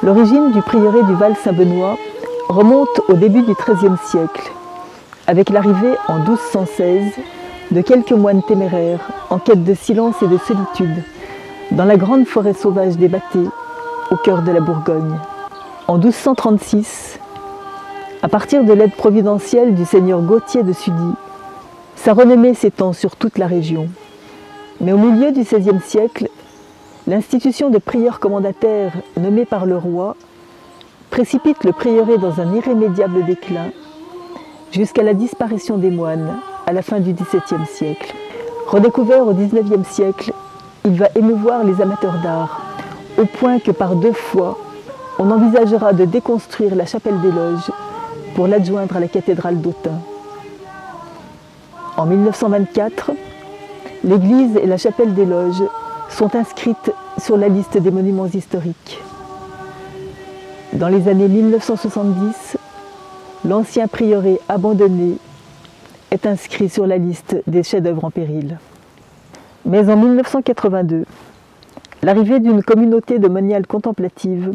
L'origine du prieuré du Val-Saint-Benoît remonte au début du XIIIe siècle, avec l'arrivée en 1216 de quelques moines téméraires en quête de silence et de solitude dans la grande forêt sauvage des Bâtés, au cœur de la Bourgogne. En 1236, à partir de l'aide providentielle du seigneur Gauthier de Sully, sa renommée s'étend sur toute la région. Mais au milieu du XVIe siècle, l'institution de prieurs commendataires nommée par le roi précipite le prieuré dans un irrémédiable déclin jusqu'à la disparition des moines à la fin du XVIIe siècle. Redécouvert au XIXe siècle, il va émouvoir les amateurs d'art, au point que par 2 fois, on envisagera de déconstruire la chapelle des Loges pour l'adjoindre à la cathédrale d'Autun. En 1924, l'église et la chapelle des Loges sont inscrites sur la liste des monuments historiques. Dans les années 1970, l'ancien prieuré abandonné est inscrit sur la liste des chefs-d'œuvre en péril. Mais en 1982, l'arrivée d'une communauté de moniales contemplatives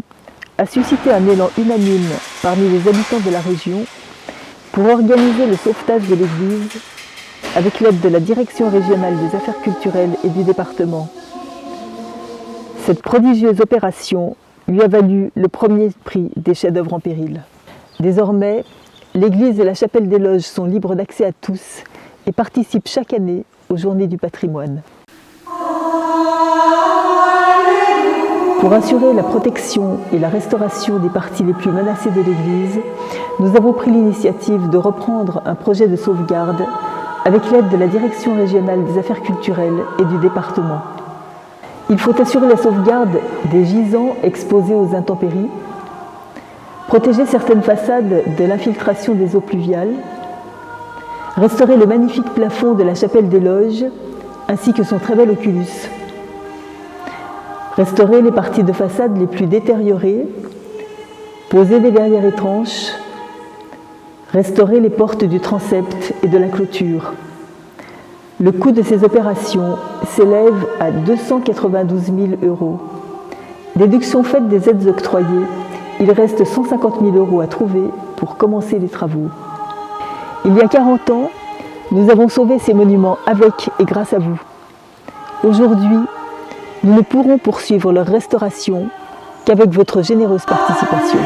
a suscité un élan unanime parmi les habitants de la région pour organiser le sauvetage de l'église avec l'aide de la Direction régionale des affaires culturelles et du département. Cette prodigieuse opération lui a valu le premier prix des chefs-d'œuvre en péril. Désormais, l'église et la chapelle des Loges sont libres d'accès à tous et participent chaque année aux Journées du patrimoine. Pour assurer la protection et la restauration des parties les plus menacées de l'église, nous avons pris l'initiative de reprendre un projet de sauvegarde avec l'aide de la Direction régionale des affaires culturelles et du département. Il faut assurer la sauvegarde des gisants exposés aux intempéries, protéger certaines façades de l'infiltration des eaux pluviales, restaurer le magnifique plafond de la chapelle des Loges ainsi que son très bel oculus, restaurer les parties de façade les plus détériorées, poser des verrières étanches, restaurer les portes du transept et de la clôture. Le coût de ces opérations s'élève à 292 000 €. Déduction faite des aides octroyées, il reste 150 000 € à trouver pour commencer les travaux. Il y a 40 ans, nous avons sauvé ces monuments avec et grâce à vous. Aujourd'hui, nous ne pourrons poursuivre leur restauration qu'avec votre généreuse participation.